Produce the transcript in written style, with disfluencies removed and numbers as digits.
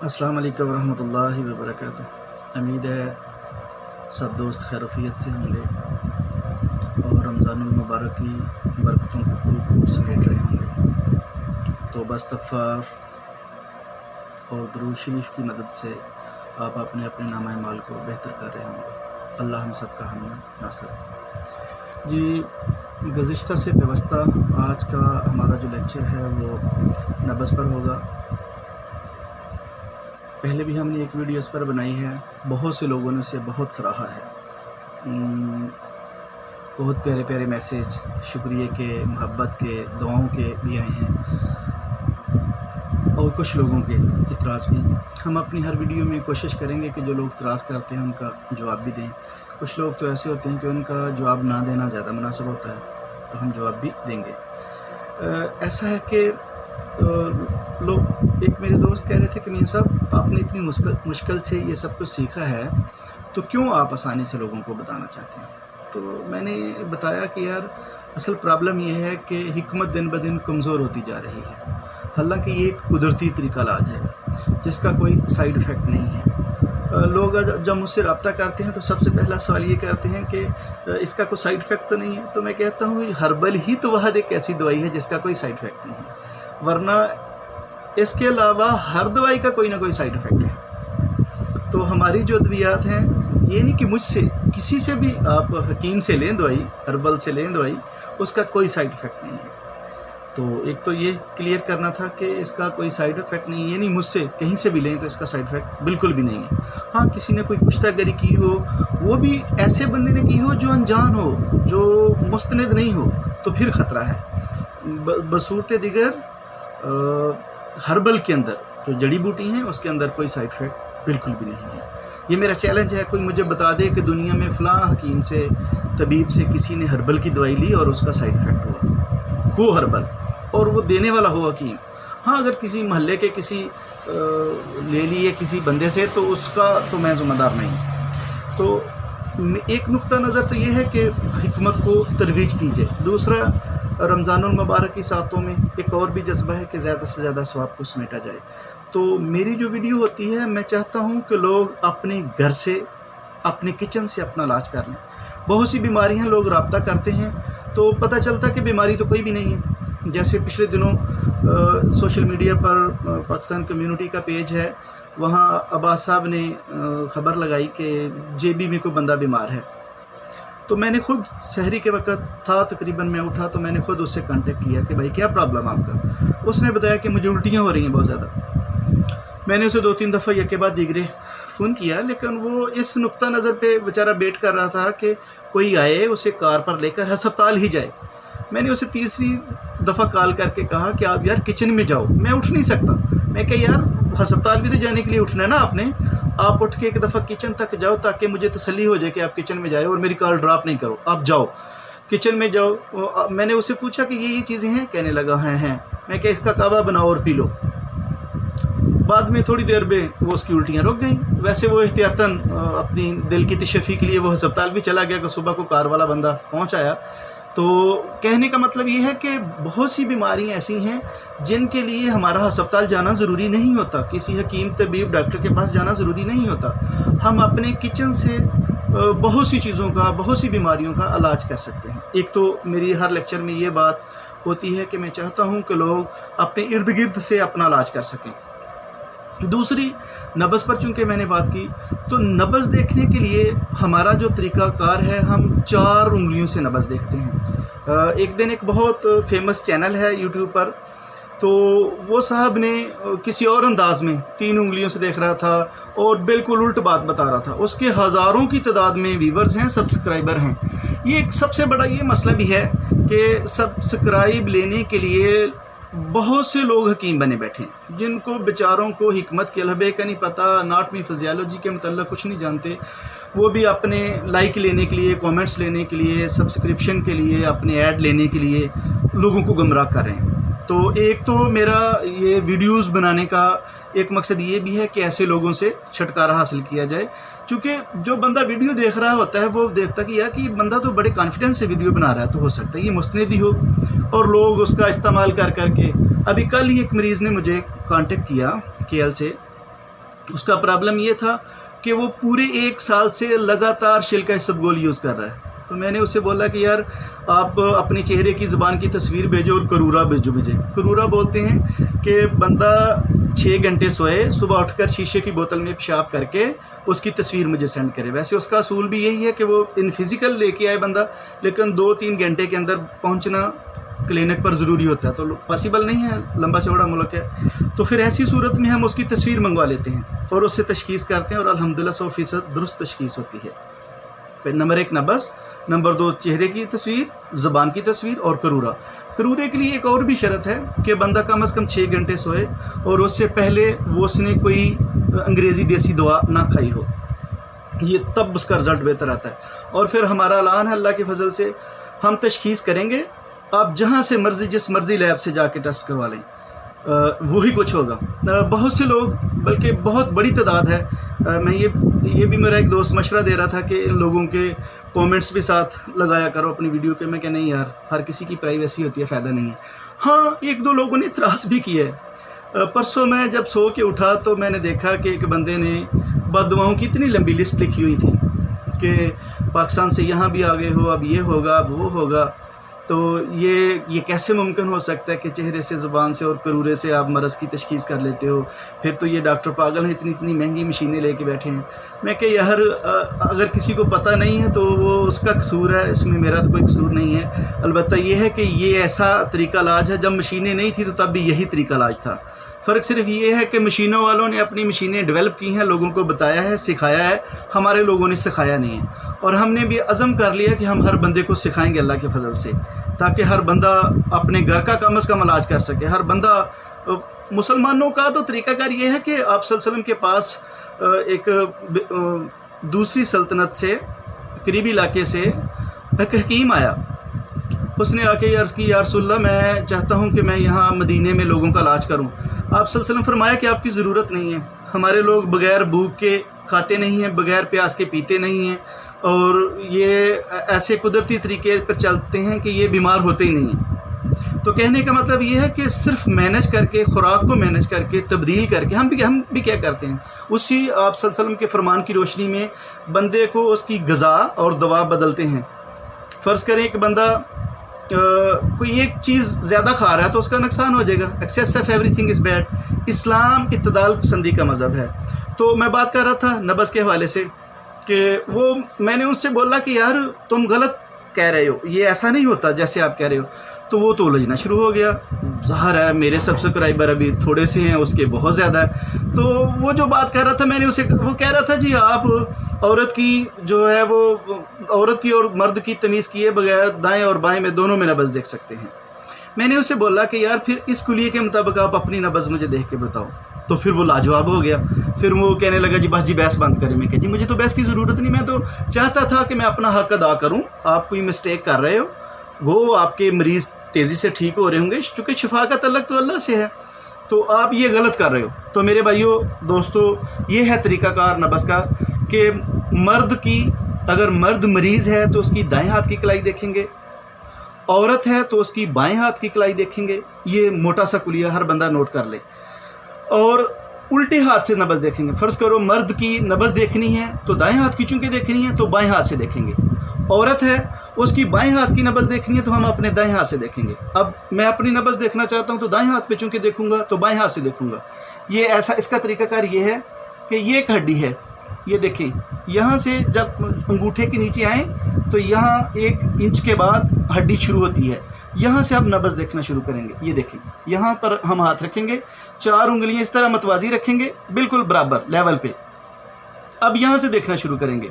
अस्सलाम वालेकुम रहमतुल्लाहि व बरकातुहू। उम्मीद है सब दोस्त खैरियत से होंगे और रमज़ानुल मुबारक की बरकतों को खूब खूब समेट रहे होंगे। तो इस्तग़फ़ार और दुरूद शरीफ की मदद से आप अपने अपने नामा माल को बेहतर कर रहे होंगे। अल्लाह हम सब का हम नासर। जी, गुज़िश्ता से व्यवस्था आज का हमारा जो लेक्चर है वो नबज़ पर होगा। पहले भी हमने एक वीडियो इस पर बनाई है, बहुत से लोगों ने उसे बहुत सराहा है। बहुत प्यारे प्यारे मैसेज शुक्रिया के, मोहब्बत के, दुआओं के भी आए हैं और कुछ लोगों के इतराज़ भी। हम अपनी हर वीडियो में कोशिश करेंगे कि जो लोग इतराज़ करते हैं उनका जवाब भी दें। कुछ लोग तो ऐसे होते हैं कि उनका जवाब ना देना ज़्यादा मुनासिब होता है, तो हम जवाब भी देंगे। ऐसा है कि लोग, एक मेरे दोस्त कह रहे थे कि मीर साहब, आपने इतनी मुश्किल से ये सब कुछ सीखा है तो क्यों आप आसानी से लोगों को बताना चाहते हैं। तो मैंने बताया कि यार असल प्रॉब्लम ये है कि हिकमत दिन ब दिन कमज़ोर होती जा रही है। हालांकि ये एक कुदरती तरीका इलाज है जिसका कोई साइड इफ़ेक्ट नहीं है। लोग जब मुझसे रब्ता करते हैं तो सबसे पहला सवाल ये करते हैं कि इसका कोई साइड इफ़ेक्ट तो नहीं है। तो मैं कहता हूँ हर्बल ही तो वह एक ऐसी दवाई है जिसका कोई साइड इफ़ेक्ट नहीं है, वरना इसके अलावा हर दवाई का कोई ना कोई साइड इफ़ेक्ट है। तो हमारी जो अद्वियात हैं, ये नहीं कि मुझसे, किसी से भी आप हकीम से लें दवाई, हर्बल से लें दवाई, उसका कोई साइड इफ़ेक्ट नहीं है। तो एक तो ये क्लियर करना था कि इसका कोई साइड इफ़ेक्ट नहीं है। ये नहीं मुझसे कहीं से भी लें तो इसका साइड इफ़ेक्ट बिल्कुल भी नहीं है। हाँ, किसी ने कोई पुश्तागरी की हो, वो भी ऐसे बंदे ने की हो जो अनजान हो, जो मुस्तनद नहीं हो, तो फिर ख़तरा है। बसूरत दिगर हर्बल के अंदर जो जड़ी बूटी हैं उसके अंदर कोई साइड इफ़ेक्ट बिल्कुल भी नहीं है। ये मेरा चैलेंज है, कोई मुझे बता दे कि दुनिया में फ़लाँ हकीम से, तबीब से किसी ने हर्बल की दवाई ली और उसका साइड इफ़ेक्ट हुआ हो हर्बल, और वो देने वाला हो हकीम। हाँ, अगर किसी महल्ले के किसी ले लिए किसी बंदे से, तो उसका तो मैं ज़िम्मेदार नहीं। तो एक नुक्ता नज़र तो ये है कि हिकमत को तरवीज दीजिए। दूसरा, रमज़ानुल मुबारक की सातों में एक और भी जज्बा है कि ज़्यादा से ज़्यादा सवाब को समेटा जाए। तो मेरी जो वीडियो होती है, मैं चाहता हूँ कि लोग अपने घर से, अपने किचन से अपना इलाज कर लें। बहुत सी बीमारियाँ लोग रब्ता करते हैं तो पता चलता कि बीमारी तो कोई भी नहीं है। जैसे पिछले दिनों सोशल मीडिया पर पाकिस्तान कम्युनिटी का पेज है, वहाँ अब्बास साहब ने ख़बर लगाई कि JB में कोई बंदा बीमार है। तो मैंने खुद सहरी के वक्त था, तकरीबन मैं उठा तो मैंने खुद उससे कांटेक्ट किया कि भाई क्या प्रॉब्लम आपका। उसने बताया कि मुझे उल्टियाँ हो रही हैं बहुत ज़्यादा। मैंने उसे 2-3 दफ़ा एक के बाद दीगरे फ़ोन किया, लेकिन वो इस नुक्ता नज़र पे बेचारा वेट कर रहा था कि कोई आए उसे कार पर लेकर अस्पताल ही जाए। मैंने उसे तीसरी दफ़ा कॉल करके कहा कि आप यार किचन में जाओ, मैं उठ नहीं सकता। मैं कहा यार अस्पताल भी तो जाने के लिए उठना है ना आपने, आप उठ के एक दफ़ा किचन तक जाओ ताकि मुझे तसल्ली हो जाए कि आप किचन में जाए और मेरी कॉल ड्रॉप नहीं करो। आप जाओ, किचन में जाओ। मैंने उससे पूछा कि ये चीज़ें हैं, कहने लगा हैं। मैं क्या, इसका कावा बनाओ और पी लो। बाद में थोड़ी देर में वो उसकी उल्टियाँ रुक गई। वैसे वो एहतियातन अपनी दिल की तशफ़ी के लिए वो अस्पताल भी चला गया कि सुबह को कार वाला बंदा पहुँच आया। तो कहने का मतलब ये है कि बहुत सी बीमारियां ऐसी हैं जिनके लिए हमारा अस्पताल जाना ज़रूरी नहीं होता, किसी हकीम, तबीब, डॉक्टर के पास जाना ज़रूरी नहीं होता। हम अपने किचन से बहुत सी चीज़ों का, बहुत सी बीमारियों का इलाज कर सकते हैं। एक तो मेरी हर लेक्चर में ये बात होती है कि मैं चाहता हूँ कि लोग अपने इर्द गिर्द से अपना इलाज कर सकें। दूसरी, नब्ज़ पर चूँकि मैंने बात की, तो नब्ज़ देखने के लिए हमारा जो तरीक़ाकार है, हम 4 उंगलियों से नब्ज़ देखते हैं। एक दिन एक बहुत फेमस चैनल है यूट्यूब पर, तो वो साहब ने किसी और अंदाज़ में 3 उंगलियों से देख रहा था और बिल्कुल उल्ट बात बता रहा था। उसके हज़ारों की तादाद में व्यूवर्स हैं, सब्सक्राइबर हैं। ये एक सबसे बड़ा ये मसला भी है कि सब्सक्राइब लेने के लिए बहुत से लोग हकीम बने बैठे हैं, जिनको बेचारों को हिकमत के लबे का नहीं पता, अनाटमी फिजियोलॉजी के मतलब कुछ नहीं जानते। वो भी अपने लाइक लेने के लिए, कमेंट्स लेने के लिए, सब्सक्रिप्शन के लिए, अपने ऐड लेने के लिए लोगों को गुमराह कर रहे हैं। तो एक तो मेरा ये वीडियोस बनाने का एक मकसद ये भी है कि ऐसे लोगों से छुटकारा हासिल किया जाए। क्योंकि जो बंदा वीडियो देख रहा होता है वो देखता कि यार कि बंदा तो बड़े कॉन्फिडेंस से वीडियो बना रहा है, तो हो सकता है ये मुस्तनदी हो, और लोग उसका इस्तेमाल कर करके। अभी कल ही एक मरीज़ ने मुझे कांटेक्ट किया KL से, اس کا پرابلم یہ تھا کہ وہ پورے 1 سال سے لگاتار شلکا اسبگول یوز کر رہا ہے. تو میں نے اسے بولا کہ یار آپ اپنے چہرے کی زبان کی تصویر بھیجو اور کرورا بھیجو مجھے. کرورا بولتے ہیں کہ بندہ 6 گھنٹے سوئے، صبح اٹھ کر شیشے کی بوتل میں پیشاب کر کے اس کی تصویر مجھے سینڈ کرے. ویسے اس کا اصول بھی یہی ہے کہ وہ ان فزیکل لے کے آئے بندہ، لیکن 2-3 گھنٹے کے اندر پہنچنا کلینک پر ضروری ہوتا ہے، تو پاسبل نہیں ہے، لمبا چوڑا ملک ہے. تو پھر ایسی صورت میں ہم اس کی تصویر منگوا لیتے ہیں اور اس سے تشخیص کرتے ہیں، اور الحمدللہ 100% درست تشخیص ہوتی ہے. پھر نمبر 1 نبض، نمبر 2 چہرے کی تصویر، زبان کی تصویر اور کرورا. کرورے کے لیے ایک اور بھی شرط ہے کہ بندہ کم از کم 6 گھنٹے سوئے اور اس سے پہلے اس نے کوئی انگریزی دیسی دوا نہ کھائی ہو، یہ تب اس کا رزلٹ بہتر آتا ہے. اور پھر ہمارا اعلان ہے اللہ کے فضل سے، ہم تشخیص کریں گے، آپ جہاں سے مرضی جس مرضی لیب سے جا کے ٹیسٹ کروا لیں، وہی کچھ ہوگا. بہت سے لوگ، بلکہ بہت بڑی تعداد ہے، میں یہ بھی میرا ایک دوست مشورہ دے رہا تھا کہ ان لوگوں کے کومنٹس بھی ساتھ لگایا کرو اپنی ویڈیو کے. میں کہ نہیں یار، ہر کسی کی پرائیویسی ہوتی ہے، فائدہ نہیں ہے. ہاں 1-2 لوگوں نے اعتراض بھی کیا ہے. پرسوں میں جب سو کے اٹھا تو میں نے دیکھا کہ ایک بندے نے بد دعاؤں کی اتنی لمبی لسٹ لکھی ہوئی تھی کہ پاکستان سے یہاں بھی آ گئے ہو، اب یہ ہوگا، اب وہ ہوگا. تو یہ کیسے ممکن ہو سکتا ہے کہ چہرے سے، زبان سے اور کرورے سے آپ مرض کی تشخیص کر لیتے ہو؟ پھر تو یہ ڈاکٹر پاگل ہیں، اتنی مہنگی مشینیں لے کے بیٹھے ہیں. میں کہ یار اگر کسی کو پتہ نہیں ہے تو وہ اس کا قصور ہے، اس میں میرا تو کوئی قصور نہیں ہے. البتہ یہ ہے کہ یہ ایسا طریقہ علاج ہے، جب مشینیں نہیں تھی تو تب بھی یہی طریقہ علاج تھا. فرق صرف یہ ہے کہ مشینوں والوں نے اپنی مشینیں ڈیولپ کی ہیں، لوگوں کو بتایا ہے، سکھایا ہے. ہمارے لوگوں نے سکھایا نہیں ہے، اور ہم نے بھی عزم کر لیا کہ ہم ہر بندے کو سکھائیں گے اللہ کے فضل سے، تاکہ ہر بندہ اپنے گھر کا کم از کم علاج کر سکے. ہر بندہ، مسلمانوں کا تو طریقہ کار یہ ہے کہ آپ صلی اللہ علیہ وسلم کے پاس ایک دوسری سلطنت سے، قریبی علاقے سے ایک حکیم آیا. اس نے آ کے عرض کی، یا رسول اللہ میں چاہتا ہوں کہ میں یہاں مدینے میں لوگوں کا علاج کروں. آپ صلی اللہ علیہ وسلم فرمایا کہ آپ کی ضرورت نہیں ہے. ہمارے لوگ بغیر بھوک کے کھاتے نہیں ہیں، بغیر پیاس کے پیتے نہیں ہیں، اور یہ ایسے قدرتی طریقے پر چلتے ہیں کہ یہ بیمار ہوتے ہی نہیں ہیں. تو کہنے کا مطلب یہ ہے کہ صرف مینج کر کے، خوراک کو مینج کر کے، تبدیل کر کے، ہم بھی کیا کرتے ہیں، اسی آپ صلی اللہ علیہ وسلم کے فرمان کی روشنی میں بندے کو اس کی غذا اور دوا بدلتے ہیں. فرض کریں کہ بندہ کوئی ایک چیز زیادہ کھا رہا ہے تو اس کا نقصان ہو جائے گا. Excess of everything is bad. اسلام اعتدال پسندی کا مذہب ہے. تو میں بات کر رہا تھا نبض کے حوالے سے کہ میں نے ان سے بولا کہ یار تم غلط کہہ رہے ہو، یہ ایسا نہیں ہوتا جیسے آپ کہہ رہے ہو. تو وہ تو الجھنا شروع ہو گیا. ظاہر ہے میرے سبسکرائبر ابھی تھوڑے سے ہیں، اس کے بہت زیادہ ہے. تو وہ جو بات کر رہا تھا، میں نے اسے، وہ کہہ رہا تھا جی آپ عورت کی جو ہے وہ عورت کی اور مرد کی تمیز کیے بغیر دائیں اور بائیں میں دونوں میں نبض دیکھ سکتے ہیں. میں نے اسے بولا کہ یار پھر اس کلیے کے مطابق آپ اپنی نبض مجھے دیکھ کے بتاؤ. تو پھر وہ لاجواب ہو گیا. پھر وہ کہنے لگا جی بس جی بحث بند کریں. میں کہ جی مجھے تو بحث کی ضرورت نہیں، میں تو چاہتا تھا کہ میں اپنا حق ادا کروں. آپ کوئی مسٹیک کر رہے ہو، وہ آپ کے مریض تیزی سے ٹھیک ہو رہے ہوں گے، چونکہ شفا کا تعلق تو اللہ سے ہے، تو آپ یہ غلط کر رہے ہو. تو میرے بھائیو دوستو، یہ ہے طریقہ کار نبض کا کہ مرد کی، اگر مرد مریض ہے تو اس کی دائیں ہاتھ کی کلائی دیکھیں گے، عورت ہے تو اس کی بائیں ہاتھ کی کلائی دیکھیں گے. یہ موٹا سا کلیہ ہر بندہ نوٹ کر لے. اور الٹے ہاتھ سے نبض دیکھیں گے. فرض کرو مرد کی نبض دیکھنی ہے تو دائیں ہاتھ کی چونکہ دیکھنی ہے تو بائیں ہاتھ سے دیکھیں گے. عورت ہے اس کی بائیں ہاتھ کی نبض دیکھنی ہے تو ہم اپنے دائیں ہاتھ سے دیکھیں گے. اب میں اپنی نبض دیکھنا چاہتا ہوں تو دائیں ہاتھ پہ چونکہ دیکھوں گا تو بائیں ہاتھ سے دیکھوں گا. یہ ایسا، اس کا طریقہ کار یہ ہے کہ یہ ایک ہڈی ہے، یہ دیکھیں، یہاں سے جب انگوٹھے کے نیچے آئیں تو یہاں 1 انچ کے بعد ہڈی شروع ہوتی ہے. یہاں سے آپ نبض دیکھنا شروع کریں گے. یہ دیکھیں، یہاں پر ہم ہاتھ رکھیں گے، 4 انگلیاں اس طرح متوازی رکھیں گے، بالکل برابر لیول پہ. اب یہاں سے دیکھنا شروع کریں گے.